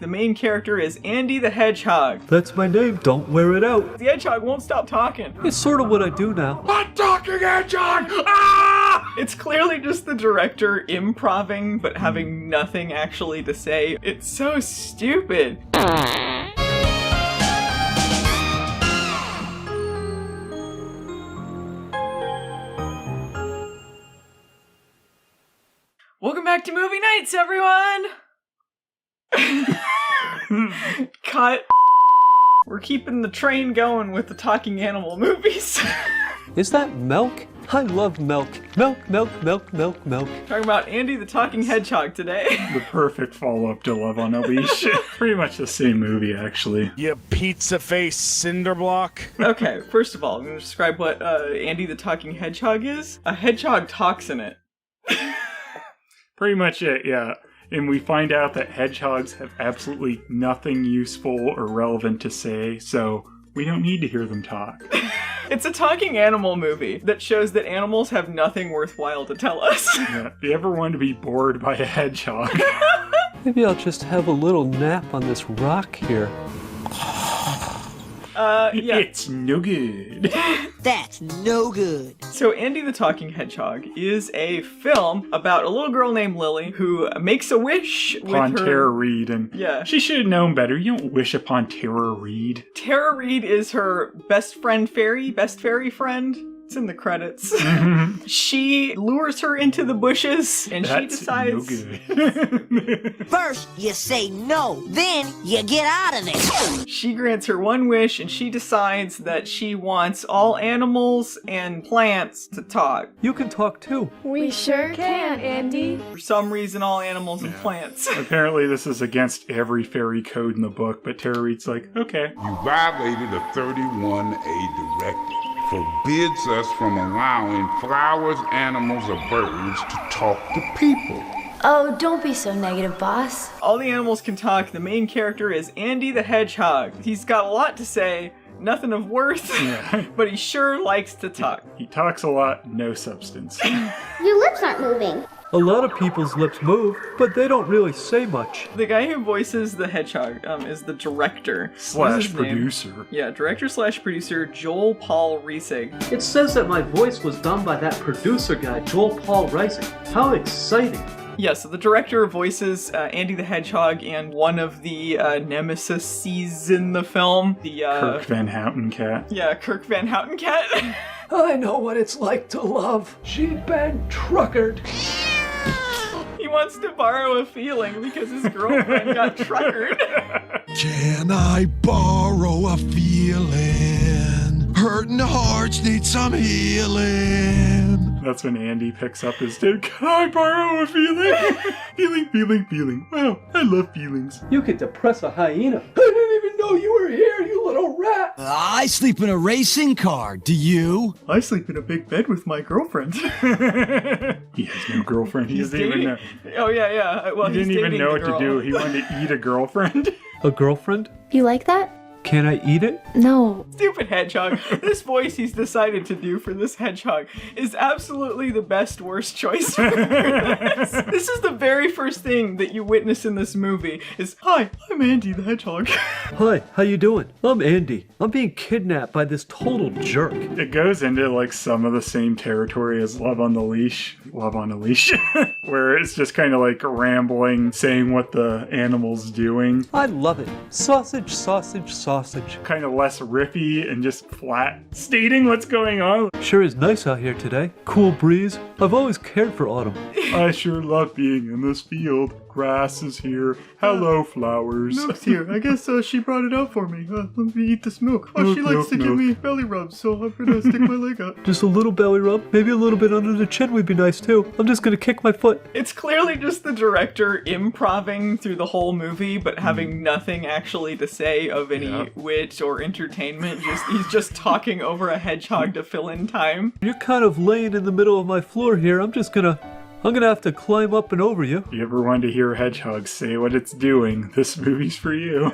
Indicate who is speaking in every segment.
Speaker 1: The main character is Andy the Hedgehog.
Speaker 2: That's my name, don't wear it out.
Speaker 1: The hedgehog won't stop talking.
Speaker 2: It's sort of what I do now.
Speaker 3: I'm talking hedgehog! Ah!
Speaker 1: It's clearly just the director improving, but having nothing actually to say. It's so stupid. Welcome back to Movie Nights, everyone! Cut. We're keeping the train going with the talking animal movies.
Speaker 2: Is that milk? I love milk. Milk, milk, milk, milk, milk.
Speaker 1: Talking about Andy the Talking Hedgehog today.
Speaker 3: The perfect follow-up to Love on a Leash. Pretty much the same movie, actually.
Speaker 4: You pizza face cinder block.
Speaker 1: Okay, first of all, I'm going to describe what Andy the Talking Hedgehog is. A hedgehog talks in it.
Speaker 3: Pretty much it, yeah. And we find out that hedgehogs have absolutely nothing useful or relevant to say, so we don't need to hear them talk.
Speaker 1: It's a talking animal movie that shows that animals have nothing worthwhile to tell us.
Speaker 3: Yeah. You ever want to be bored by a hedgehog?
Speaker 2: Maybe I'll just have a little nap on this rock here.
Speaker 1: Yeah.
Speaker 3: It's no good.
Speaker 5: That's no good.
Speaker 1: So Andy the Talking Hedgehog is a film about a little girl named Lily who makes a wish
Speaker 3: Upon
Speaker 1: with her...
Speaker 3: Tara Reid, and
Speaker 1: Yeah.
Speaker 3: she should have known better. You don't wish upon Tara Reid.
Speaker 1: Tara Reid is her best fairy friend. It's in the credits. She lures her into the bushes, and she
Speaker 3: That's
Speaker 1: decides...
Speaker 3: no good.
Speaker 5: First, you say no, then you get out of there.
Speaker 1: She grants her one wish, and she decides that she wants all animals and plants to talk.
Speaker 2: You can talk too.
Speaker 6: We sure can, Andy.
Speaker 1: For some reason, all animals and plants.
Speaker 3: Apparently this is against every fairy code in the book, but Tara Reid's like, okay.
Speaker 7: You violated a 31A directive. Forbids us from allowing flowers, animals, or birds to talk to people.
Speaker 6: Oh, don't be so negative, boss.
Speaker 1: All the animals can talk. The main character is Andy the Hedgehog. He's got a lot to say, nothing of worth, but he sure likes to talk.
Speaker 3: He talks a lot, no substance.
Speaker 8: Your lips aren't moving.
Speaker 2: A lot of people's lips move, but they don't really say much.
Speaker 1: The guy who voices the hedgehog is the director. What's his name?
Speaker 3: Producer.
Speaker 1: Yeah, director/producer Joel Paul Reisig.
Speaker 2: It says that my voice was done by that producer guy, Joel Paul Reisig. How exciting.
Speaker 1: Yeah, so the director voices Andy the Hedgehog and one of the nemesis in the film. The
Speaker 3: Kirk Van Houten cat.
Speaker 1: Yeah, Kirk Van Houten cat.
Speaker 2: I know what it's like to love. She'd been truckered.
Speaker 1: He wants to borrow a feeling because his girlfriend got truckered.
Speaker 9: Can I borrow a feeling? Hurting hearts need some healing.
Speaker 3: That's when Andy picks up his dude. Can I borrow a feeling? feeling. Wow, I love feelings.
Speaker 2: You could depress a hyena. I didn't even know you were here, you little rat.
Speaker 9: I sleep in a racing car. Do you?
Speaker 1: I sleep in a big bed with my girlfriend.
Speaker 3: He has no girlfriend. He doesn't even know.
Speaker 1: Oh, yeah. Well,
Speaker 3: He didn't even know what to do. He wanted to eat a girlfriend.
Speaker 2: A girlfriend?
Speaker 6: You like that?
Speaker 2: Can I eat it?
Speaker 6: No.
Speaker 1: Stupid hedgehog. This voice he's decided to do for this hedgehog is absolutely the best worst choice for this. This is the very first thing that you witness in this movie is, hi, I'm Andy the Hedgehog.
Speaker 2: Hi, how you doing? I'm Andy. I'm being kidnapped by this total jerk.
Speaker 3: It goes into like some of the same territory as Love on a Leash, where it's just kind of like rambling, saying what the animal's doing.
Speaker 2: I love it. Sausage, sausage, sausage.
Speaker 3: Kind of less riffy and just flat, stating what's going on.
Speaker 2: Sure is nice out here today. Cool breeze. I've always cared for autumn.
Speaker 3: I sure love being in this field. Grass is here. Hello, flowers.
Speaker 1: Milk's here. I guess she brought it out for me. Let me eat this milk. Oh, she likes to give me belly rubs, so I'm gonna stick my leg out.
Speaker 2: Just a little belly rub. Maybe a little bit under the chin would be nice too. I'm just gonna kick my foot.
Speaker 1: It's clearly just the director improving through the whole movie, but having nothing actually to say of any wit or entertainment. He's just talking over a hedgehog to fill in time.
Speaker 2: You're kind of laying in the middle of my floor here. I'm gonna have to climb up and over you.
Speaker 3: If you ever wanted to hear a hedgehog say what it's doing, this movie's for you.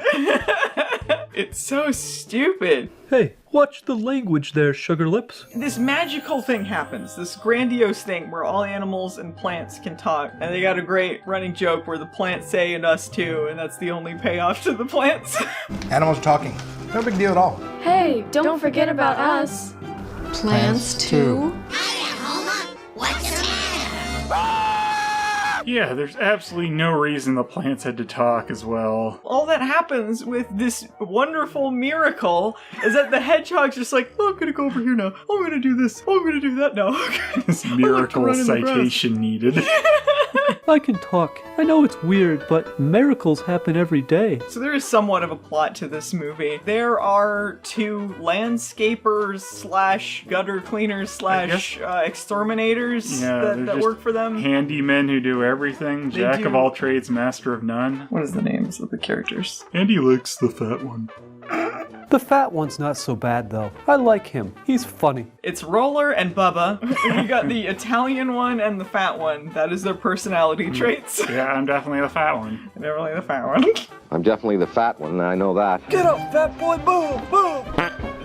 Speaker 1: It's so stupid.
Speaker 2: Hey, watch the language there, Sugar Lips.
Speaker 1: This magical thing happens, this grandiose thing where all animals and plants can talk. And they got a great running joke where the plants say, and us too, and that's the only payoff to the plants.
Speaker 10: Animals talking. No big deal at all.
Speaker 6: Hey, don't forget about us.
Speaker 10: Plants too.
Speaker 3: Yeah, there's absolutely no reason the plants had to talk as well.
Speaker 1: All that happens with this wonderful miracle is that the hedgehog's just like, oh, I'm gonna go over here now. Oh, I'm gonna do this. Oh, I'm gonna do that now.
Speaker 3: This miracle citation needed.
Speaker 2: I can talk. I know it's weird, but miracles happen every day.
Speaker 1: So there is somewhat of a plot to this movie. There are two landscapers slash gutter cleaners slash exterminators that work for them.
Speaker 3: Handymen who do everything. Jack of all trades, master of none.
Speaker 1: What is the names of the characters?
Speaker 3: Andy likes the fat one.
Speaker 2: The fat one's not so bad, though. I like him. He's funny.
Speaker 1: It's Roller and Bubba. You got the Italian one and the fat one. That is their personality traits.
Speaker 3: Yeah, I'm definitely the fat one.
Speaker 1: Definitely the fat one.
Speaker 11: I'm definitely the fat one, I know that.
Speaker 9: Get up, fat boy, boom, boom!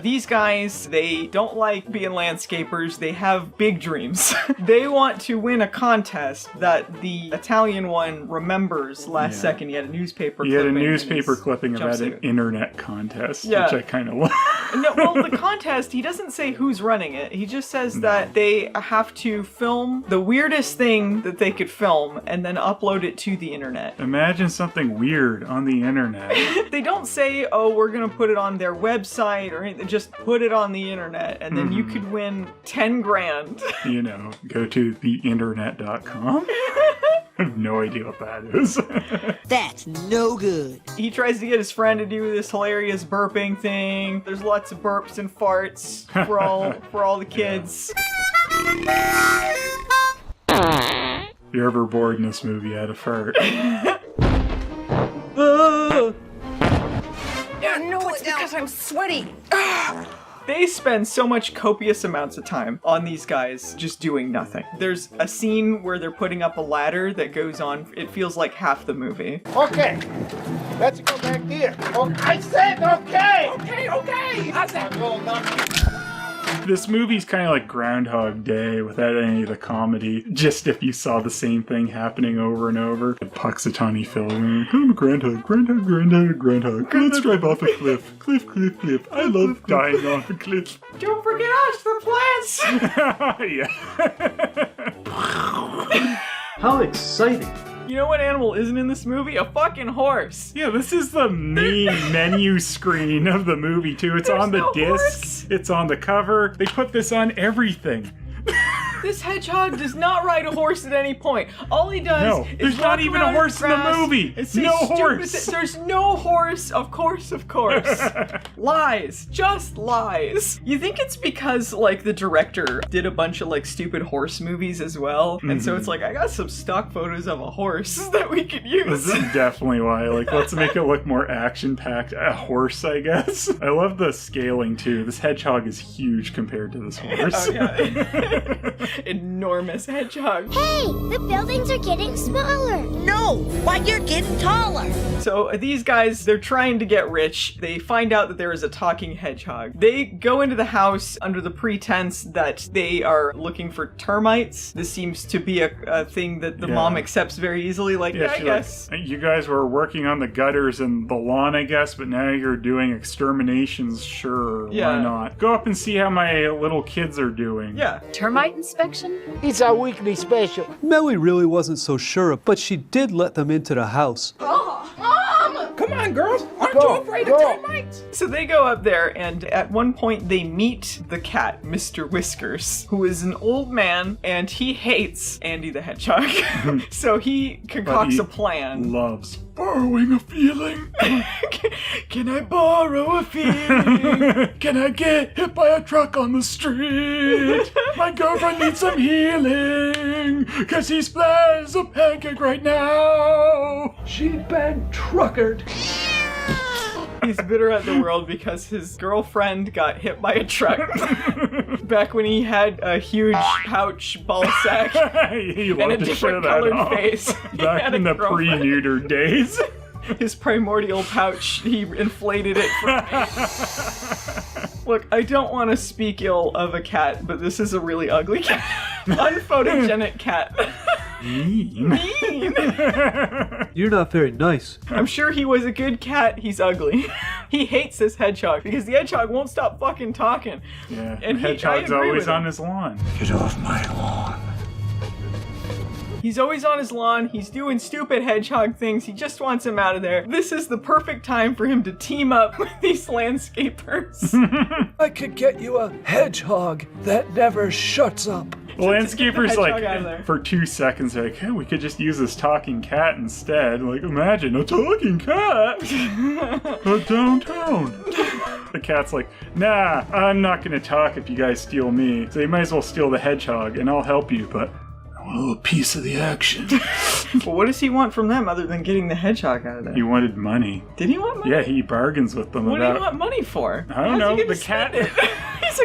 Speaker 1: These guys, they don't like being landscapers. They have big dreams. They want to win a contest that the Italian one remembers last second. He had a newspaper clipping.
Speaker 3: He had a newspaper clipping about an internet contest, which I kind of like.
Speaker 1: No, well, the contest, he doesn't say who's running it. He just says that they have to film the weirdest thing that they could film and then upload it to the internet.
Speaker 3: Imagine something weird on the internet.
Speaker 1: They don't say, oh, we're going to put it on their website or anything. Just put it on the internet and then you could win 10 grand.
Speaker 3: You know, go to theinternet.com. I have no idea what that is.
Speaker 5: That's no good.
Speaker 1: He tries to get his friend to do this hilarious burping thing. There's lots of burps and farts for all the kids.
Speaker 3: If you're ever bored in this movie, add a fart.
Speaker 5: No, it's because I'm sweaty.
Speaker 1: They spend so much copious amounts of time on these guys just doing nothing. There's a scene where they're putting up a ladder that goes on, it feels like half the movie.
Speaker 10: Okay, let's go back there. Oh, I said okay!
Speaker 5: Okay. I said...
Speaker 3: This movie's kind of like Groundhog Day without any of the comedy. Just if you saw the same thing happening over and over. The Puxatawny Phelan. I'm a groundhog. Let's drive off a cliff. Cliff. I love dying off a cliff.
Speaker 1: Don't forget us, the plants!
Speaker 3: Yeah.
Speaker 2: How exciting.
Speaker 1: You know what animal isn't in this movie? A fucking horse.
Speaker 3: Yeah, this is the main menu screen of the movie, too. It's on the disc.
Speaker 1: Horse.
Speaker 3: It's on the cover. They put this on everything.
Speaker 1: This hedgehog does not ride a horse at any point. All he does is
Speaker 3: there's not even a horse in the movie. No horse.
Speaker 1: There's no horse. Of course. Lies. Just lies. You think it's because, like, the director did a bunch of, like, stupid horse movies as well. And so it's like, I got some stock photos of a horse that we could use.
Speaker 3: This is definitely why. Like, let's make it look more action-packed. A horse, I guess. I love the scaling, too. This hedgehog is huge compared to this horse.
Speaker 1: Oh, yeah. Enormous hedgehog.
Speaker 8: Hey, the buildings are getting smaller.
Speaker 5: No, why you're getting taller.
Speaker 1: So these guys, they're trying to get rich. They find out that there is a talking hedgehog. They go into the house under the pretense that they are looking for termites. This seems to be a thing that the mom accepts very easily. Like, I guess.
Speaker 3: Like, you guys were working on the gutters and the lawn, I guess, but now you're doing exterminations. Sure, why not? Go up and see how my little kids are doing.
Speaker 1: Yeah.
Speaker 6: Termite inspection?
Speaker 10: It's our weekly special.
Speaker 2: Melly really wasn't so sure, but she did let them into the house.
Speaker 5: Mom!
Speaker 10: Come on, girls. Aren't you afraid of termites?
Speaker 1: So they go up there, and at one point they meet the cat, Mr. Whiskers, who is an old man, and he hates Andy the Hedgehog. So he concocts a plan.
Speaker 3: Loves borrowing a feeling.
Speaker 1: Can I borrow a feeling?
Speaker 3: Can I get hit by a truck on the street? My girlfriend needs some healing, cause he splatters a pancake right now.
Speaker 2: She'd been truckered.
Speaker 1: He's bitter at the world because his girlfriend got hit by a truck back when he had a huge pouch ball sack
Speaker 3: he
Speaker 1: and a
Speaker 3: loved to show
Speaker 1: different
Speaker 3: that
Speaker 1: colored
Speaker 3: off.
Speaker 1: face.
Speaker 3: Back in the pre-neutered days.
Speaker 1: His primordial pouch, he inflated it for me. Look, I don't want to speak ill of a cat, but this is a really ugly cat. Unphotogenic cat.
Speaker 3: Mean.
Speaker 2: You're not very nice.
Speaker 1: I'm sure he was a good cat, he's ugly. He hates this hedgehog because the hedgehog won't stop fucking talking.
Speaker 3: Yeah,
Speaker 1: and
Speaker 3: the hedgehog's always on his lawn.
Speaker 9: Get off my lawn.
Speaker 1: He's always on his lawn, he's doing stupid hedgehog things, he just wants him out of there. This is the perfect time for him to team up with these landscapers.
Speaker 9: I could get you a hedgehog that never shuts up.
Speaker 3: The landscaper's
Speaker 1: out of there.
Speaker 3: like, for 2 seconds, they're like, hey, we could just use this talking cat instead. Like, imagine a talking cat downtown. The cat's like, nah, I'm not gonna talk if you guys steal me. So you might as well steal the hedgehog, and I'll help you, but I want a little piece of the action.
Speaker 1: Well, what does he want from them other than getting the hedgehog out of there?
Speaker 3: He wanted money.
Speaker 1: Did he want money?
Speaker 3: Yeah, he bargains with them
Speaker 1: What do
Speaker 3: about...
Speaker 1: you want money for?
Speaker 3: I don't know, the cat...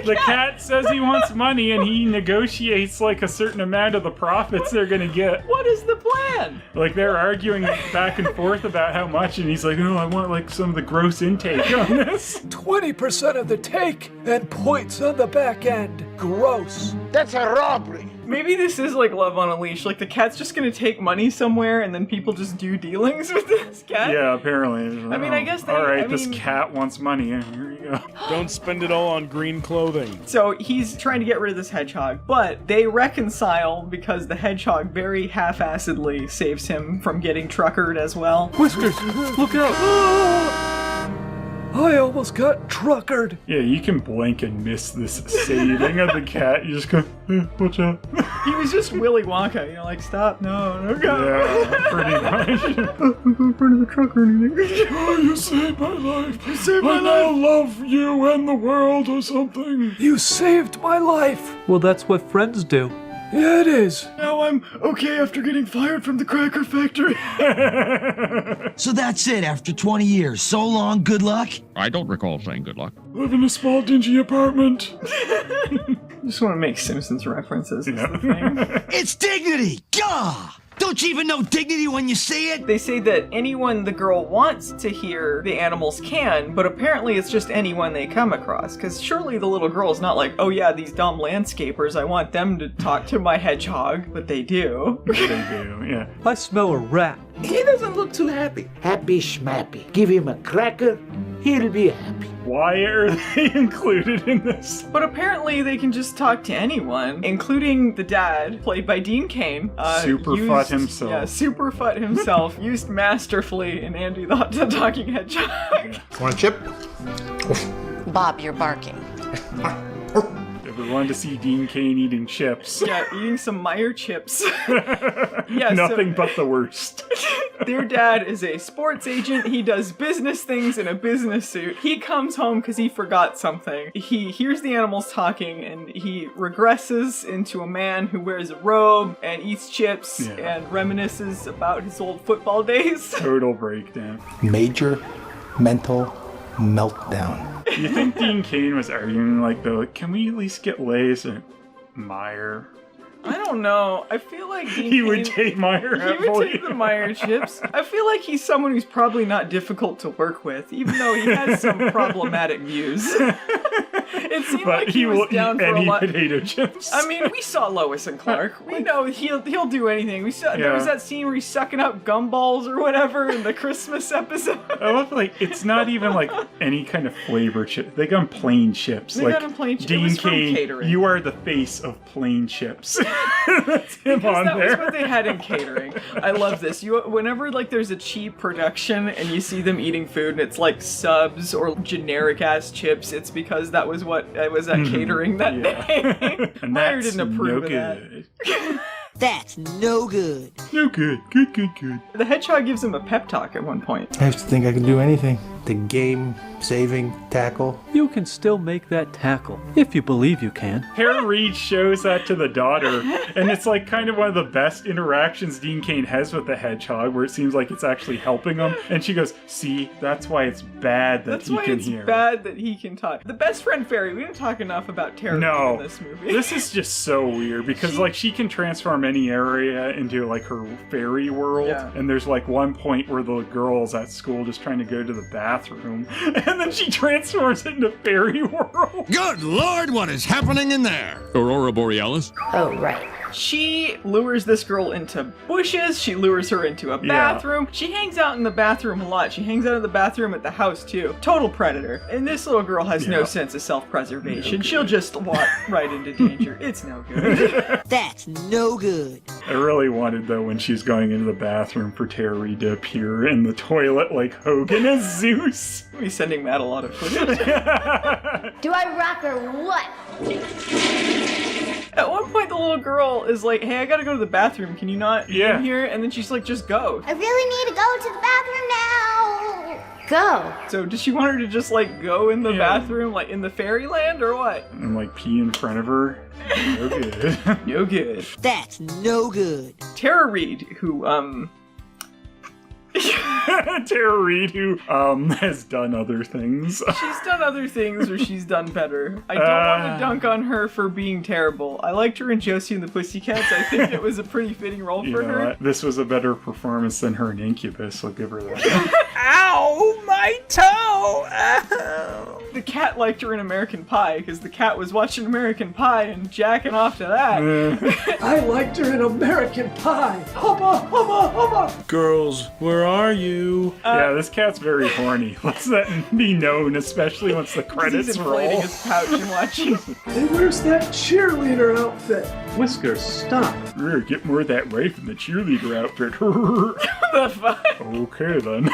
Speaker 3: The cat says he wants money, and he negotiates like a certain amount of the profits they're gonna get.
Speaker 1: What is the plan?
Speaker 3: Like they're arguing back and forth about how much, and he's like, "No, I want like some of the gross intake on this."
Speaker 9: 20% of the take and points on the back end. Gross.
Speaker 10: That's a robbery.
Speaker 1: Maybe this is like Love on a Leash. Like the cat's just gonna take money somewhere, and then people just do dealings with this cat.
Speaker 3: Yeah, apparently.
Speaker 1: I mean, I guess they.
Speaker 3: All right,
Speaker 1: I
Speaker 3: this
Speaker 1: mean,
Speaker 3: cat wants money, and here you go.
Speaker 4: Don't spend it all on green clothing.
Speaker 1: So he's trying to get rid of this hedgehog, but they reconcile because the hedgehog very half-assedly saves him from getting truckered as well.
Speaker 2: Whiskers, look out!
Speaker 9: I almost got truckered.
Speaker 3: Yeah, you can blink and miss this saving of the cat. You just go, watch out.
Speaker 1: He was just Willy Wonka, you know, like, stop, no, go.
Speaker 3: Yeah, pretty much. I'm going in front of the truck or anything. Oh, you saved my life. You saved my life. I now love you and the world or something.
Speaker 9: You saved my life.
Speaker 2: Well, that's what friends do.
Speaker 9: Yeah, it is.
Speaker 3: Now I'm okay after getting fired from the cracker factory.
Speaker 5: So that's it after 20 years. So long, good luck.
Speaker 12: I don't recall saying good luck.
Speaker 3: Live in a small, dingy apartment.
Speaker 1: Just want to make Simpsons references. Is the thing.
Speaker 5: It's dignity. Gah! Don't you even know dignity when you see it?
Speaker 1: They say that anyone the girl wants to hear the animals can, but apparently it's just anyone they come across. Because surely the little girl's not like, oh yeah, these dumb landscapers, I want them to talk to my hedgehog. But they do.
Speaker 3: They do, yeah.
Speaker 2: I smell a rat.
Speaker 10: He doesn't look too happy. Happy schmappy. Give him a cracker, he'll be happy.
Speaker 3: Why are they included in this?
Speaker 1: But apparently they can just talk to anyone, including the dad, played by Dean Cain.
Speaker 3: Superfoot himself.
Speaker 1: Yeah, Superfoot himself, used masterfully in Andy the Talking Hedgehog.
Speaker 10: Want a chip?
Speaker 13: Bob, you're barking.
Speaker 3: Ever wanted to see Dean Cain eating chips?
Speaker 1: Yeah, eating some Meyer chips. Yeah,
Speaker 3: Nothing but the worst.
Speaker 1: Their dad is a sports agent. He does business things in a business suit. He comes home because he forgot something. He hears the animals talking and he regresses into a man who wears a robe and eats chips and reminisces about his old football days.
Speaker 3: Total breakdown.
Speaker 14: Major mental meltdown.
Speaker 3: You think Dean Cain was arguing like, though, can we at least get Lay's or Meyer?
Speaker 1: I don't know. I feel like
Speaker 3: he would take Meyer.
Speaker 1: He would take the Meyer chips. I feel like he's someone who's probably not difficult to work with, even though he has some problematic views. It seemed like he was down for a lot.
Speaker 3: Potato chips.
Speaker 1: I mean, we saw Lois and Clark. We know he'll do anything. We saw there was that scene where he's sucking up gumballs or whatever in the Christmas episode.
Speaker 3: I love it's not even like any kind of flavor chip. They got plain chips.
Speaker 1: They got plain chips.
Speaker 3: Dean Cain, you are the face of plain chips. That's him on
Speaker 1: that
Speaker 3: there.
Speaker 1: Was what they had in catering. I love this. Whenever there's a cheap production and you see them eating food and it's like subs or generic ass chips, it's because that was what was at catering that day.
Speaker 3: And
Speaker 1: Meyer
Speaker 3: that's
Speaker 1: didn't approve of
Speaker 3: good.
Speaker 1: that.
Speaker 5: That's no good.
Speaker 3: No good. Good.
Speaker 1: The hedgehog gives him a pep talk at one point.
Speaker 14: I used to think I could do anything. the game-saving tackle.
Speaker 2: You can still make that tackle, if you believe you can.
Speaker 3: Tara Reid shows that to the daughter, and it's like kind of one of the best interactions Dean Cain has with the hedgehog, where it seems like it's actually helping him. And she goes, see, that's why it's bad that he can hear.
Speaker 1: That's why it's bad that he can talk. The best friend fairy, we didn't talk enough about Tara Reid in this movie.
Speaker 3: This is just so weird, because like she can transform any area into like her fairy world. Yeah. And there's like one point where the girl's at school just trying to go to the bathroom, and then she transforms into fairy world.
Speaker 12: Good Lord, what is happening in there? Aurora Borealis?
Speaker 6: Oh, right.
Speaker 1: She lures this girl into bushes. She lures her into a bathroom. Yeah. She hangs out in the bathroom a lot. She hangs out in the bathroom at the house too. Total predator. And this little girl has no sense of self-preservation. No She'll just walk right into danger. It's no good.
Speaker 5: That's no good.
Speaker 3: I really wanted, though, when she's going into the bathroom for Tara Reid to appear in the toilet like Hogan as Zeus.
Speaker 1: We're sending Matt a lot of footage.
Speaker 6: Do I rock or what?
Speaker 1: At one point, the little girl is like, hey, I gotta go to the bathroom. Can you not in here? And then she's like, just go.
Speaker 8: I really need to go to the bathroom now.
Speaker 6: Go.
Speaker 1: So does she want her to just like go in the bathroom, like in the fairyland or what?
Speaker 3: And like pee in front of her? No good.
Speaker 1: No good.
Speaker 5: That's no good.
Speaker 1: Tara Reid, who,
Speaker 3: Tara Reid, who has done other things.
Speaker 1: She's done other things, or she's done better. I don't want to dunk on her for being terrible. I liked her in Josie and the Pussycats. I think it was a pretty fitting role for her.
Speaker 3: What? This was a better performance than her in Incubus. I'll give her that.
Speaker 1: Ow, my toe! Ow. The cat liked her in American Pie because the cat was watching American Pie and jacking off to that.
Speaker 9: I liked her in American Pie. Hubba, hubba, hubba.
Speaker 4: Girls, where are you?
Speaker 3: Yeah, this cat's very horny. Let's that be known, especially once the credits
Speaker 1: he's
Speaker 3: roll.
Speaker 1: inflating his pouch and watching.
Speaker 9: Hey, where's that cheerleader outfit?
Speaker 2: Whiskers, stop.
Speaker 3: Get more of that way from the cheerleader outfit.
Speaker 1: The fuck?
Speaker 3: Okay, then.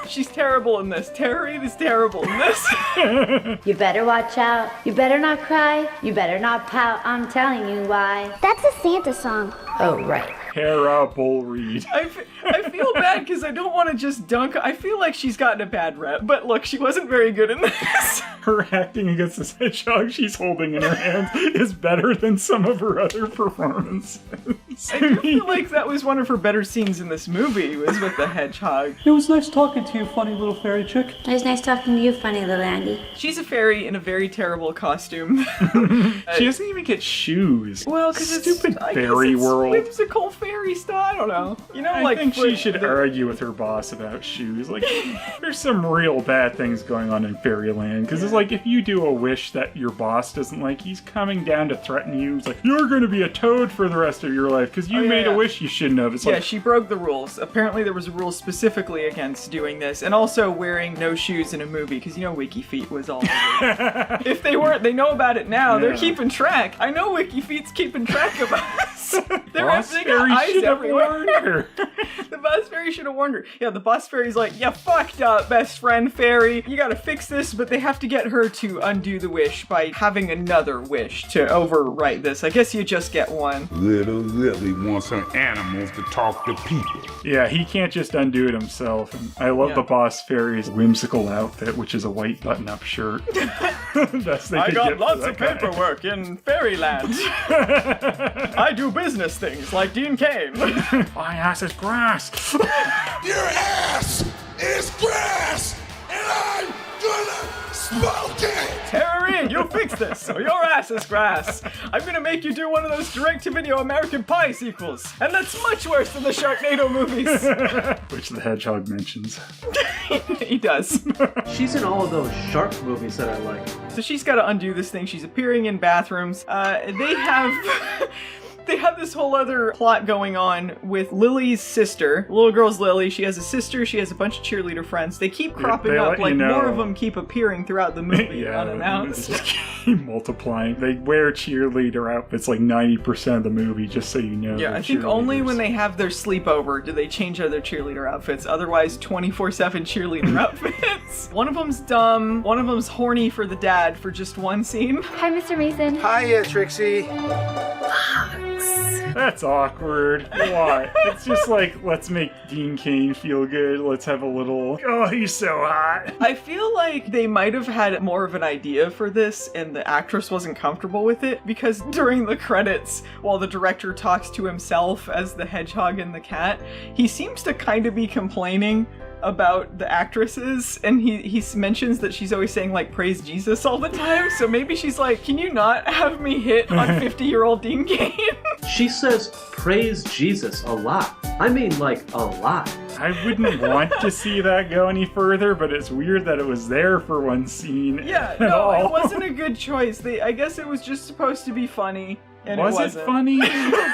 Speaker 1: She's terrible in this. Tara Reid is terrible in this.
Speaker 6: You better watch out. You better not cry. You better not pout. I'm telling you why.
Speaker 8: That's a Santa song.
Speaker 6: Oh, right.
Speaker 3: Terrible Reid.
Speaker 1: I feel bad because I don't want to just dunk. I feel like she's gotten a bad rep. But look, she wasn't very good in this.
Speaker 3: Her acting against this hedgehog she's holding in her hands is better than some of her other performances.
Speaker 1: I do feel like that was one of her better scenes in this movie, was with the hedgehog.
Speaker 2: It was nice talking to you, funny little fairy chick.
Speaker 6: It was nice talking to you, funny little Andy.
Speaker 1: She's a fairy in a very terrible costume.
Speaker 3: She doesn't even get shoes.
Speaker 1: Well, because it's
Speaker 3: stupid fairy world.
Speaker 1: Whimsical fairy style. I don't know. You know,
Speaker 3: I think she should argue with her boss about shoes. Like, there's some real bad things going on in Fairyland. Because it's like, if you do a wish that your boss doesn't like, he's coming down to threaten you. It's like, you're going to be a toad for the rest of your life because you made a wish you shouldn't have. It's like,
Speaker 1: she broke the rules. Apparently, there was a rule specifically against doing this, and also wearing no shoes in a movie because you know Wiki Feet was all over. If they weren't, they know about it now. They're keeping track. I know Wiki Feet's keeping track of us. They got eyes everywhere. The boss fairy should have warned her. Yeah, the boss fairy's like, you fucked up, best friend fairy. You gotta fix this, but they have to get her to undo the wish by having another wish to overwrite this. I guess you just get one.
Speaker 7: Little Lily wants her animals to talk to people.
Speaker 3: Yeah, he can't just undo it himself. And I love the boss fairy's whimsical outfit, which is a white button-up shirt.
Speaker 1: I got lots of paperwork in Fairyland. I do business things like Dean Cain.
Speaker 3: My ass is grass.
Speaker 7: Your ass is grass, and I'm gonna smoke it.
Speaker 1: Tara Reid, you fix this, so your ass is grass. I'm gonna make you do one of those direct-to-video American Pie sequels, and that's much worse than the Sharknado movies.
Speaker 3: Which the hedgehog mentions.
Speaker 1: He does.
Speaker 2: She's in all of those shark movies that I like.
Speaker 1: So she's got to undo this thing. She's appearing in bathrooms. They have this whole other plot going on with Lily's sister. The little girl's Lily. She has a sister. She has a bunch of cheerleader friends. They keep cropping up. Like, more of them keep appearing throughout the movie unannounced.
Speaker 3: They just keep multiplying. They wear cheerleader outfits like 90% of the movie, just so you know.
Speaker 1: Yeah, I think only when they have their sleepover do they change out their cheerleader outfits. Otherwise, 24/7 cheerleader outfits. One of them's dumb. One of them's horny for the dad for just one scene.
Speaker 6: Hi, Mr. Mason.
Speaker 14: Hiya, Trixie.
Speaker 3: That's awkward. Why? It's just like, let's make Dean Cain feel good. Let's have a little, oh, he's so hot.
Speaker 1: I feel like they might have had more of an idea for this and the actress wasn't comfortable with it, because during the credits, while the director talks to himself as the hedgehog and the cat, he seems to kind of be complaining about the actresses, and he mentions that she's always saying like praise Jesus all the time, so maybe she's like, can you not have me hit on 50-year-old Dean Cain?
Speaker 2: She says praise Jesus a lot. I mean, like, a lot.
Speaker 3: I wouldn't want to see that go any further, but it's weird that it was there for one scene.
Speaker 1: Yeah, no, it wasn't a good choice. I guess it was just supposed to be funny, and
Speaker 3: was
Speaker 1: it wasn't.
Speaker 3: It funny?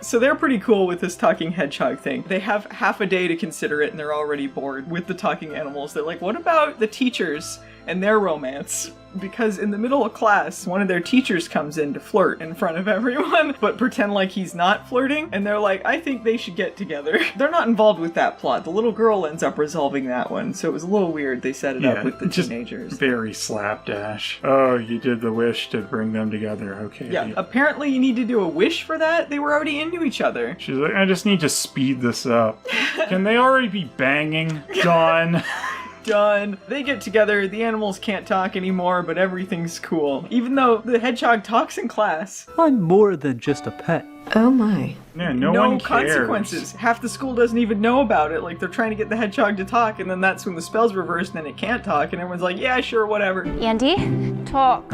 Speaker 1: So they're pretty cool with this talking hedgehog thing. They have half a day to consider it and they're already bored with the talking animals. They're like, what about the teachers and their romance? Because in the middle of class, one of their teachers comes in to flirt in front of everyone, but pretend like he's not flirting. And they're like, I think they should get together. They're not involved with that plot. The little girl ends up resolving that one. So it was a little weird. They set it up with the teenagers.
Speaker 3: Very slapdash. Oh, you did the wish to bring them together. Okay.
Speaker 1: Yeah, apparently you need to do a wish for that. They were already into each other.
Speaker 3: She's like, I just need to speed this up. Can they already be banging? Done.
Speaker 1: Done. They get together, the animals can't talk anymore, but everything's cool. Even though the hedgehog talks in class.
Speaker 2: I'm more than just a pet.
Speaker 13: Oh my.
Speaker 3: Yeah, no one cares.
Speaker 1: Consequences. Half the school doesn't even know about it. Like, they're trying to get the hedgehog to talk, and then that's when the spell's reversed, and then it can't talk, and everyone's like, yeah, sure, whatever.
Speaker 8: Andy, talk.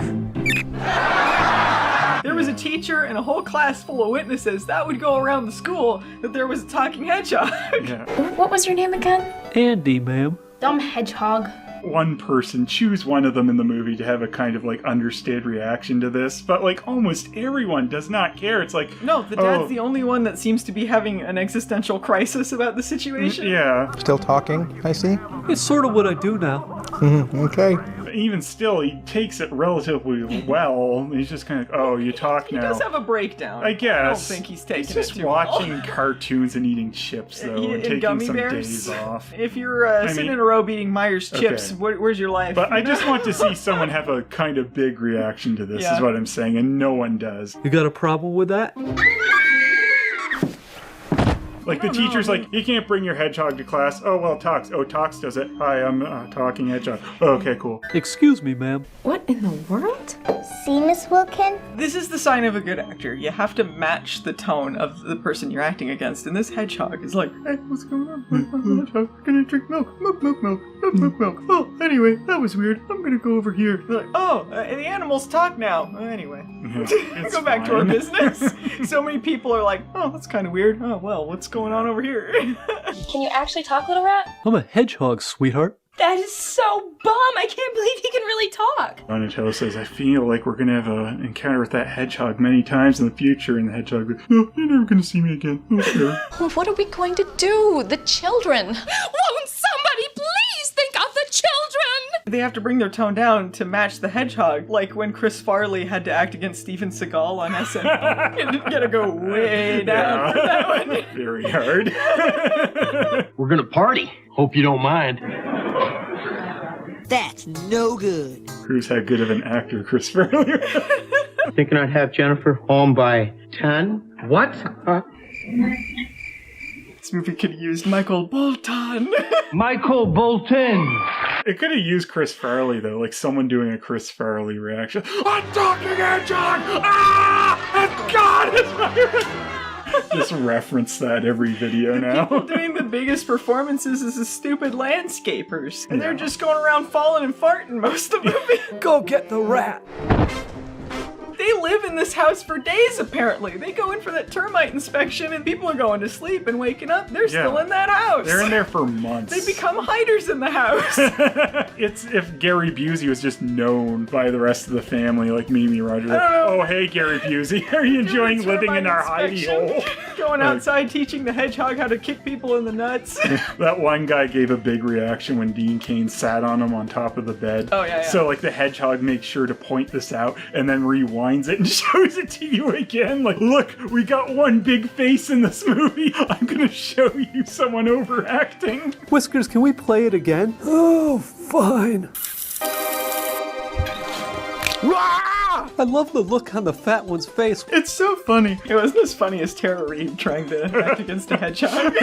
Speaker 1: There was a teacher and a whole class full of witnesses. That would go around the school that there was a talking hedgehog.
Speaker 3: Yeah.
Speaker 8: What was your name again?
Speaker 2: Andy, ma'am.
Speaker 8: Dumb hedgehog.
Speaker 3: One person, choose one of them in the movie to have a kind of like understated reaction to this, but like almost everyone does not care. It's like,
Speaker 1: no, the dad's the only one that seems to be having an existential crisis about the situation.
Speaker 3: Yeah.
Speaker 14: Still talking, I see.
Speaker 2: It's sort of what I do now.
Speaker 14: Okay.
Speaker 3: Even still, he takes it relatively well. He's just kind of, oh, you talk now.
Speaker 1: He does have a breakdown.
Speaker 3: I guess.
Speaker 1: I don't think he's taking
Speaker 3: it too well. Just watching cartoons and eating chips, though, and taking
Speaker 1: gummy
Speaker 3: some
Speaker 1: bears.
Speaker 3: days off.
Speaker 1: If you're sitting in a row eating Myers chips, where's your life?
Speaker 3: But I just want to see someone have a kind of big reaction to this, is what I'm saying, and no one does.
Speaker 2: You got a problem with that?
Speaker 3: Like, the teacher's like, you can't bring your hedgehog to class. Oh, well, Tox. Oh, Tox does it. Hi, I'm talking hedgehog. Oh, okay, cool.
Speaker 2: Excuse me, ma'am.
Speaker 13: What in the world?
Speaker 8: See, Miss Wilkin?
Speaker 1: This is the sign of a good actor. You have to match the tone of the person you're acting against. And this hedgehog is like, hey, what's going on? I'm a hedgehog. I'm gonna drink milk. Milk. Oh, anyway, that was weird. I'm gonna go over here. They're like, oh, the animals talk now. Anyway, go back to our business. So many people are like, oh, that's kind of weird. Oh, well, what's going on over here?
Speaker 15: Can you actually talk, little rat?
Speaker 2: I'm a hedgehog, sweetheart.
Speaker 15: That is so bum. I can't believe he can really talk.
Speaker 3: Donatello says, I feel like we're going to have an encounter with that hedgehog many times in the future. And the hedgehog goes, no, you're never going to see me again.
Speaker 13: Oh, what are we going to do? The children. Won't somebody please think of the children?
Speaker 1: They have to bring their tone down to match the hedgehog, like when Chris Farley had to act against Steven Seagal on SNL. You gotta go way down for that one.
Speaker 3: Very hard.
Speaker 16: We're gonna party. Hope you don't mind.
Speaker 5: That's no good.
Speaker 3: Proves how good of an actor Chris Farley is.
Speaker 16: Thinking I'd have Jennifer home by 10? What?
Speaker 1: This movie could have used Michael Bolton.
Speaker 16: Michael Bolton!
Speaker 3: It could have used Chris Farley, though, like someone doing a Chris Farley reaction. I'm talking hedgehog! Ah! God, it's my... Just reference that every video now.
Speaker 1: People doing the biggest performances is the stupid landscapers. And they're just going around falling and farting most of the movie.
Speaker 9: Go get the rat.
Speaker 1: They live in this house for days, apparently. They go in for that termite inspection and people are going to sleep and waking up. They're still in that house.
Speaker 3: They're in there for months.
Speaker 1: They become hiders in the house.
Speaker 3: It's if Gary Busey was just known by the rest of the family, like Mimi Rogers. Like, oh, hey, Gary Busey, are you enjoying living in our hidey hole?
Speaker 1: Going outside teaching the hedgehog how to kick people in the nuts.
Speaker 3: That one guy gave a big reaction when Dean Cain sat on him on top of the bed.
Speaker 1: Oh, yeah.
Speaker 3: So, like, the hedgehog makes sure to point this out and then rewinds it and shows it to you again. Like, look, we got one big face in this movie. I'm gonna show you someone overacting.
Speaker 2: Whiskers, can we play it again?
Speaker 9: Oh, fine.
Speaker 2: I love the look on the fat one's face.
Speaker 1: It's so funny. It wasn't as funny as Tara Reid trying to act against a hedgehog.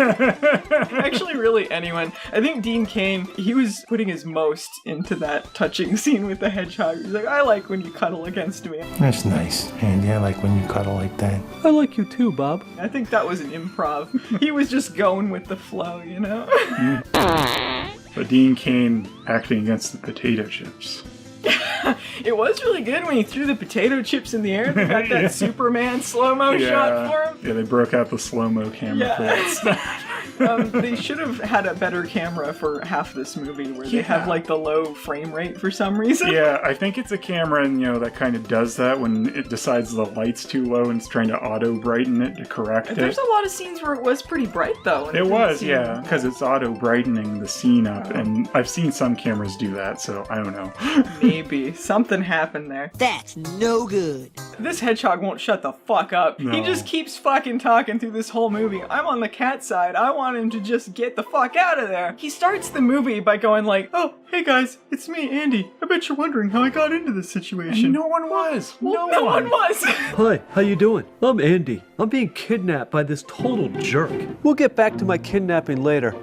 Speaker 1: Actually, really anyone. I think Dean Cain, he was putting his most into that touching scene with the hedgehog. He's like, I like when you cuddle against me.
Speaker 14: That's nice. And I like when you cuddle like that.
Speaker 2: I like you too, Bob.
Speaker 1: I think that was an improv. He was just going with the flow, you know?
Speaker 3: But Dean Cain acting against the potato chips.
Speaker 1: It was really good when he threw the potato chips in the air. They got that Superman slow-mo shot for him.
Speaker 3: Yeah, they broke out the slow-mo camera for that stuff.
Speaker 1: They should have had a better camera for half this movie where they have like the low frame rate for some reason.
Speaker 3: Yeah, I think it's a camera, that kind of does that when it decides the light's too low and it's trying to auto-brighten it to correct it.
Speaker 1: There's a lot of scenes where it was pretty bright though.
Speaker 3: It was, yeah, because it's auto-brightening the scene up, and I've seen some cameras do that, so I don't know.
Speaker 1: Maybe. Something happened there.
Speaker 5: That's no good.
Speaker 1: This hedgehog won't shut the fuck up.
Speaker 3: No.
Speaker 1: He just keeps fucking talking through this whole movie. I'm on the cat side. I want him to just get the fuck out of there. He starts the movie by going like, oh, hey guys, it's me, Andy. I bet you're wondering how I got into this situation.
Speaker 3: And no one was.
Speaker 1: Well, no one was.
Speaker 2: Hi, how you doing? I'm Andy. I'm being kidnapped by this total jerk. We'll get back to my kidnapping later.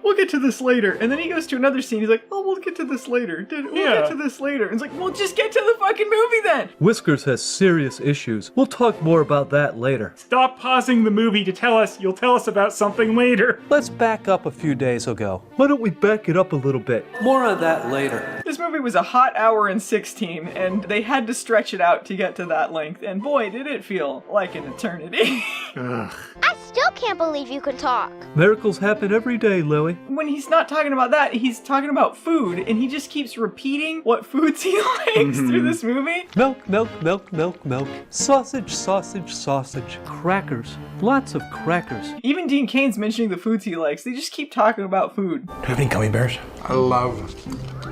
Speaker 1: We'll get to this later. And then he goes to another scene. He's like, oh, we'll get to this later. We'll get to this later. And it's like, well, just get to the fucking movie then.
Speaker 2: Whiskers has serious issues. We'll talk more about that later.
Speaker 3: Stop pausing the movie to tell us you'll tell us about something later.
Speaker 2: Let's back up a few days ago. Why don't we back it up a little bit? More on that later.
Speaker 1: This movie was a hot hour and 16, and they had to stretch it out to get to that length. And boy, did it feel like an eternity.
Speaker 3: Ugh.
Speaker 8: I still can't believe you can talk.
Speaker 2: Miracles happen every day, Louie.
Speaker 1: When he's not talking about that, he's talking about food, and he just keeps repeating what foods he likes through this movie.
Speaker 2: Milk, milk, milk, milk, milk. Sausage, sausage, sausage. Crackers. Lots of crackers.
Speaker 1: Even Dean Cain's mentioning the foods he likes. They just keep talking about food.
Speaker 14: Do you have any gummy bears? I love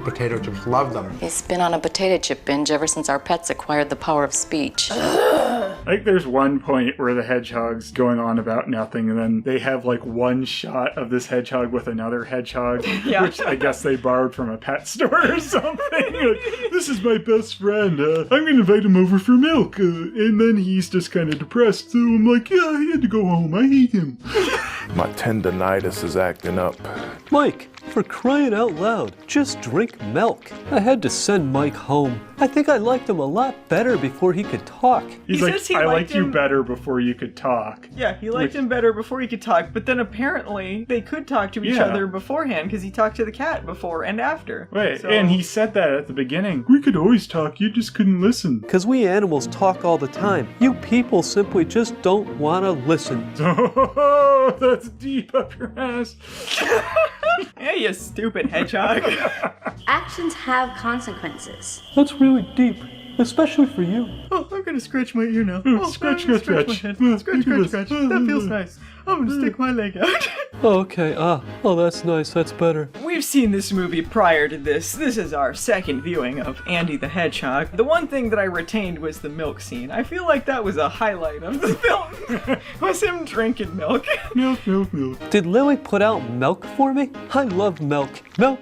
Speaker 14: potato chips. Love them.
Speaker 13: He's been on a potato chip binge ever since our pets acquired the power of speech.
Speaker 3: I think there's one point where the hedgehog's going on about nothing, and then they have like one shot of this hedgehog with another hedgehog, which I guess they borrowed from a pet store or something. Like, this is my best friend. I'm going to invite him over for milk. And then he's just kind of depressed, so I'm like, yeah, he had to go home. I hate him.
Speaker 17: My tendinitis is acting up.
Speaker 2: Mike, for crying out loud, just drink milk. I had to send Mike home. I think I liked him a lot better before he could talk.
Speaker 3: He's like, I liked you better before you could talk.
Speaker 1: Yeah, he liked him better before he could talk, but then apparently they could talk to each other beforehand because he talked to the cat before and after.
Speaker 3: Right, and he said that at the beginning. We could always talk, you just couldn't listen.
Speaker 2: Because we animals talk all the time. You people simply just don't want to listen.
Speaker 3: Oh, that's deep up your ass.
Speaker 1: Yeah, you stupid hedgehog.
Speaker 6: Actions have consequences.
Speaker 2: That's really deep, especially for you.
Speaker 1: Oh, I'm gonna scratch my ear now.
Speaker 3: Scratch.
Speaker 1: My head. Scratch. That feels nice. I'm gonna stick my leg out.
Speaker 2: Okay, oh, that's nice, that's better.
Speaker 1: We've seen this movie prior to this. This is our second viewing of Andy the Hedgehog. The one thing that I retained was the milk scene. I feel like that was a highlight of the film. Was him drinking milk.
Speaker 3: Milk.
Speaker 2: Did Lily put out milk for me? I love milk. Milk.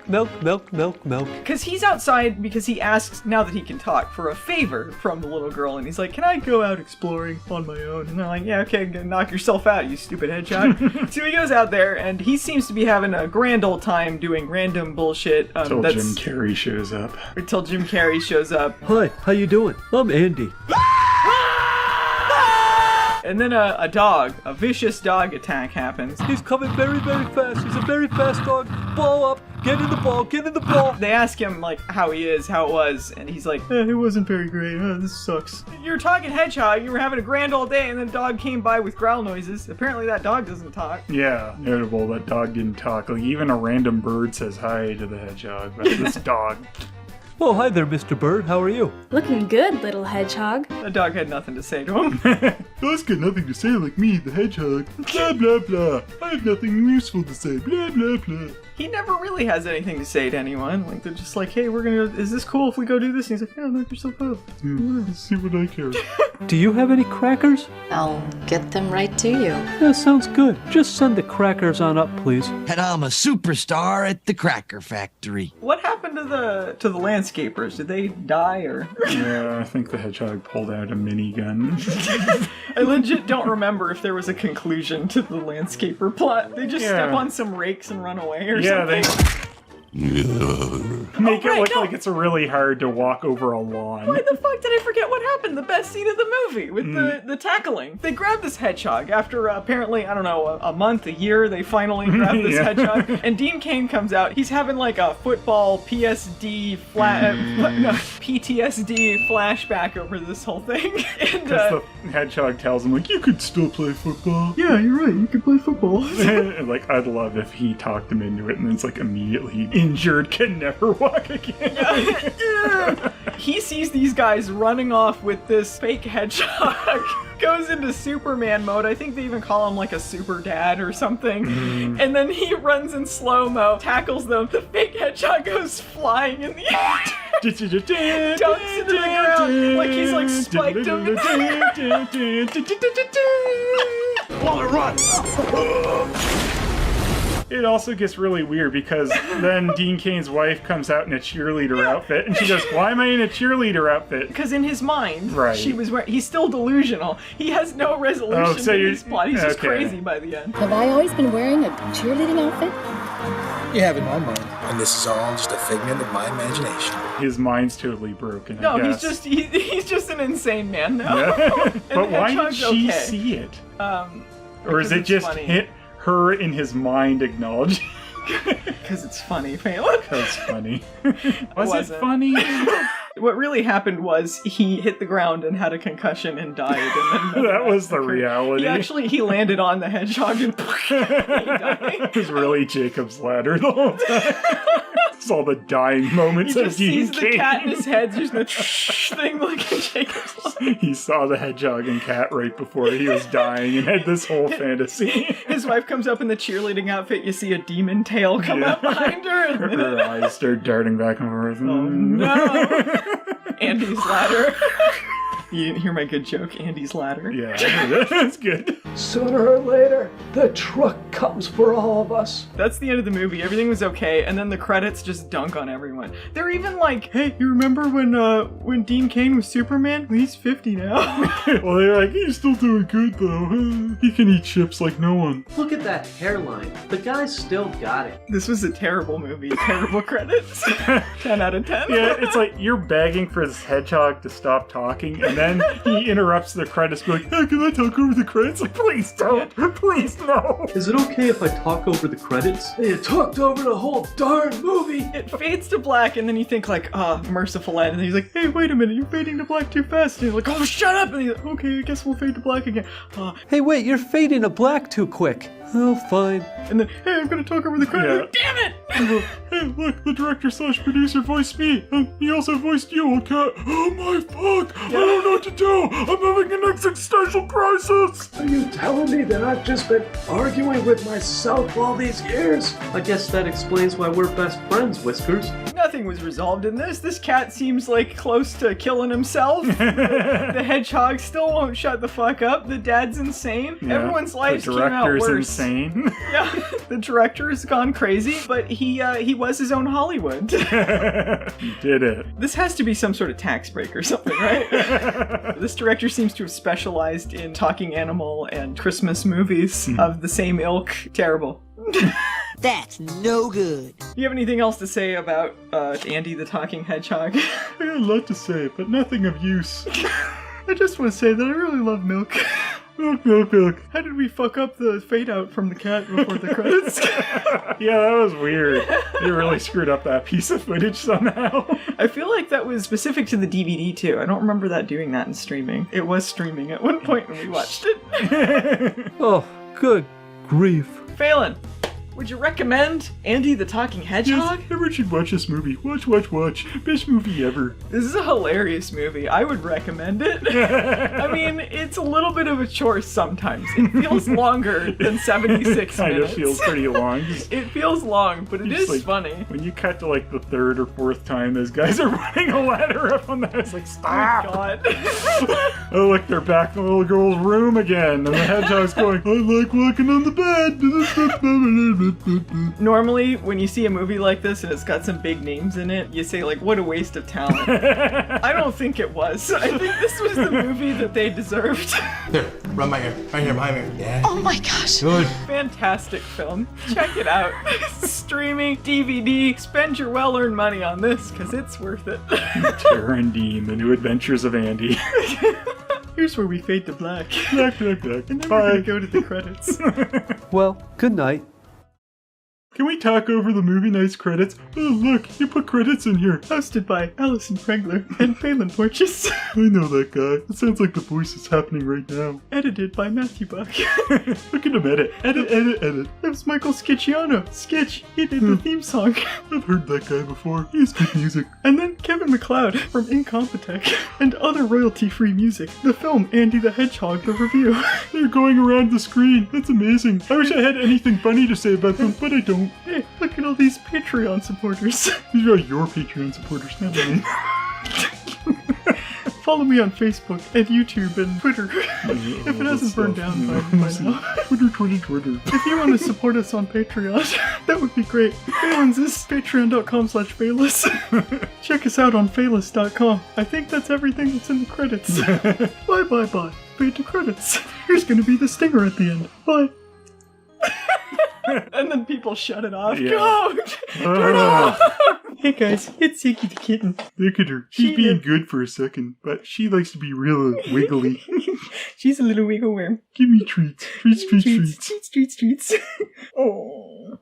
Speaker 1: Because he's outside because he asks, now that he can talk, for a favor from the little girl. And he's like, can I go out exploring on my own? And they're like, yeah, okay, knock yourself out, you stupid hedgehog. So he goes out there and he seems to be having a grand old time doing random bullshit.
Speaker 3: Until Jim Carrey shows up.
Speaker 1: Until Jim Carrey shows up.
Speaker 2: Hi, how you doing? I'm Andy.
Speaker 1: And then a vicious dog attack happens.
Speaker 2: He's coming very, very fast. He's a very fast dog. Ball up. Get in the ball.
Speaker 1: They ask him, like, how it was, and he's like, it wasn't very great. This sucks. You're talking hedgehog. You were having a grand old day, and then a dog came by with growl noises. Apparently that dog doesn't talk.
Speaker 3: Yeah, notable that dog didn't talk. Like, even a random bird says hi to the hedgehog, but this dog...
Speaker 2: Oh, hi there, Mr. Bird. How are you?
Speaker 15: Looking good, little hedgehog.
Speaker 1: The dog had nothing to say to him.
Speaker 3: Dogs got nothing to say like me, the hedgehog. Blah, blah, blah. I have nothing useful to say. Blah, blah, blah.
Speaker 1: He never really has anything to say to anyone. Like, they're just like, hey, we're gonna go, is this cool if we go do this? And he's like, yeah, knock yourself out.
Speaker 3: Let's see what I care.
Speaker 2: Do you have any crackers?
Speaker 13: I'll get them right to you.
Speaker 2: Yeah, sounds good. Just send the crackers on up, please.
Speaker 5: And I'm a superstar at the Cracker Factory.
Speaker 1: What happened to the landscapers? Did they die or?
Speaker 3: Yeah, I think the hedgehog pulled out a minigun.
Speaker 1: I legit don't remember if there was a conclusion to the landscaper plot. They just step on some rakes and run away or something.
Speaker 3: Make it look like it's really hard to walk over a lawn.
Speaker 1: Why the fuck did I forget what happened? The best scene of the movie with the tackling. They grab this hedgehog after apparently, I don't know, a month, a year, they finally grab this hedgehog. And Dean Cain comes out. He's having like a football PTSD flashback over this whole thing. And
Speaker 3: the hedgehog tells him, like, you could still play football.
Speaker 1: Yeah, you're right, you could play football.
Speaker 3: And, like, I'd love if he talked him into it and then it's like immediately injured, can never walk again.
Speaker 1: He sees these guys running off with this fake hedgehog. Goes into Superman mode. I think they even call him like a super dad or something. And then he runs in slow-mo, tackles them. The fake hedgehog goes flying in the air. Dunks into the ground like he's like spiked him.
Speaker 3: Run! It also gets really weird because then Dean Cain's wife comes out in a cheerleader outfit and she goes, why am I in a cheerleader outfit?
Speaker 1: Because in his mind,
Speaker 3: right.
Speaker 1: She was wearing, he's still delusional. He has no resolution to his plot. He's just crazy by the end.
Speaker 18: Have I always been wearing a cheerleading outfit?
Speaker 19: You have in my mind. And this is all just a figment of my imagination.
Speaker 3: His mind's totally broken.
Speaker 1: No, he's just an insane man now.
Speaker 3: Yeah. But why did she see it? Or is it just her in his mind acknowledging?
Speaker 1: Because it's funny, Phelan.
Speaker 3: Because it's funny. Was it funny?
Speaker 1: What really happened was he hit the ground and had a concussion and died. And then
Speaker 3: that was the reality.
Speaker 1: He landed on the hedgehog and he died.
Speaker 3: It was really Jacob's Ladder the whole time. It's all the dying moments of Dean Cain.
Speaker 1: He just sees the cat in his head, just the thing like in Jacob's Ladder.
Speaker 3: He saw the hedgehog and cat right before he was dying and had this whole fantasy.
Speaker 1: His wife comes up in the cheerleading outfit. You see a demon tail come up behind her. And
Speaker 3: her eyes start darting back and forth.
Speaker 1: Oh no! Andy's Ladder. You didn't hear my good joke, Andy's Ladder?
Speaker 3: Yeah, that's good.
Speaker 9: Sooner or later, the truck comes for all of us.
Speaker 1: That's the end of the movie. Everything was okay, and then the credits just dunk on everyone. They're even like, hey, you remember when Dean Cain was Superman? Well, he's 50 now.
Speaker 3: Well, they're like, he's still doing good, though. He can eat chips like no one.
Speaker 2: Look at that hairline. The guy's still got it.
Speaker 1: This was a terrible movie. Terrible credits. 10 out of 10.
Speaker 3: Yeah, it's like you're begging for this hedgehog to stop talking, and then he interrupts the credits, like, hey, can I talk over the credits? Like, please don't. Please, no.
Speaker 2: Is it okay if I talk over the credits?
Speaker 9: You talked over the whole darn movie.
Speaker 1: It fades to black, and then you think, like, merciful end. And he's like, hey, wait a minute, you're fading to black too fast. And you're like, oh, shut up. And he's like, okay, I guess we'll fade to black again.
Speaker 2: Hey, wait, you're fading to black too quick. Oh, fine.
Speaker 1: And then, hey, I'm gonna talk over the credits. Yeah. Damn it!
Speaker 3: Hey, look, the director/producer voiced me. He also voiced you, okay? Oh my fuck! Yeah. I don't know what to do! I'm having an existential crisis!
Speaker 9: Are you telling me that I've just been arguing with myself all these years?
Speaker 2: I guess that explains why we're best friends, Whiskers.
Speaker 1: Nothing was resolved in this. This cat seems like close to killing himself. The hedgehog still won't shut the fuck up. The dad's insane. Yeah. Everyone's lives came out worse.
Speaker 3: Insane.
Speaker 1: Yeah, the director has gone crazy, but he was his own Hollywood.
Speaker 3: He did it.
Speaker 1: This has to be some sort of tax break or something, right? This director seems to have specialized in talking animal and Christmas movies of the same ilk. Terrible.
Speaker 5: That's no good.
Speaker 1: Do you have anything else to say about Andy the Talking Hedgehog?
Speaker 3: I got a lot to say, but nothing of use. I just want to say that I really love milk. Milk.
Speaker 1: How did we fuck up the fade out from the cat before the credits?
Speaker 3: Yeah, that was weird. They really screwed up that piece of footage somehow.
Speaker 1: I feel like that was specific to the DVD too. I don't remember that doing that in streaming. It was streaming at one point when we watched it.
Speaker 2: Oh, good grief.
Speaker 1: Phelan, Would you recommend Andy the Talking Hedgehog?
Speaker 3: Yes, everyone should watch this movie. Watch. Best movie ever.
Speaker 1: This is a hilarious movie. I would recommend it. I mean, it's a little bit of a chore sometimes. It feels longer than 76 minutes.
Speaker 3: Kind of feels pretty long.
Speaker 1: It feels long, but it is
Speaker 3: like,
Speaker 1: funny.
Speaker 3: When you cut to like the third or fourth time those guys are running a ladder up on that, it's like, stop!
Speaker 1: Oh, God.
Speaker 3: Oh, look, they're back in the little girl's room again, and the hedgehog's going, I like walking on the bed.
Speaker 1: Normally, when you see a movie like this and it's got some big names in it, you say, like, what a waste of talent. I don't think it was. I think this was the movie that they deserved.
Speaker 14: Here, run my ear. Right here, behind me. Yeah.
Speaker 13: Oh my gosh.
Speaker 14: Good.
Speaker 1: Fantastic film. Check it out. Streaming, DVD. Spend your well-earned money on this, because it's worth it.
Speaker 3: Tara and Dean, the new adventures of Andy.
Speaker 1: Here's where we fade to black.
Speaker 3: Black.
Speaker 1: And then we're gonna go to the credits.
Speaker 2: Well, good night.
Speaker 3: Can we talk over the movie night's credits? Oh, look, you put credits in here.
Speaker 1: Hosted by Allison Pregler and Phelan Porteous.
Speaker 3: I know that guy. It sounds like the voice is happening right now.
Speaker 1: Edited by Matthew Buck.
Speaker 3: Look at him edit. Edit.
Speaker 1: That was Michael Scicciano. Skitch, he did the theme song.
Speaker 3: I've heard that guy before. He has good music.
Speaker 1: And then Kevin MacLeod from Incompetech and other royalty-free music. The film Andy the Hedgehog, the review.
Speaker 3: They're going around the screen. That's amazing. I wish I had anything funny to say about them, but I don't.
Speaker 1: Hey, look at all these Patreon supporters.
Speaker 3: These are your Patreon supporters, not mine.
Speaker 1: Follow me on Facebook and YouTube and Twitter. If it hasn't burned down by now.
Speaker 3: Twitter.
Speaker 1: If you want to support us on Patreon, that would be great. Phelan's is patreon.com/Phelous. Check us out on Phelous.com. I think that's everything that's in the credits. Bye. Fade to credits. Here's gonna be the stinger at the end. Bye. And then people shut it off.
Speaker 3: Yeah.
Speaker 1: Go! Turn off! Hey guys, it's Ziggy the kitten.
Speaker 3: Look at her. She's being good for a second, but she likes to be real wiggly.
Speaker 1: She's a little wiggle worm.
Speaker 3: Give me treats. Treats.
Speaker 1: Treats. Oh.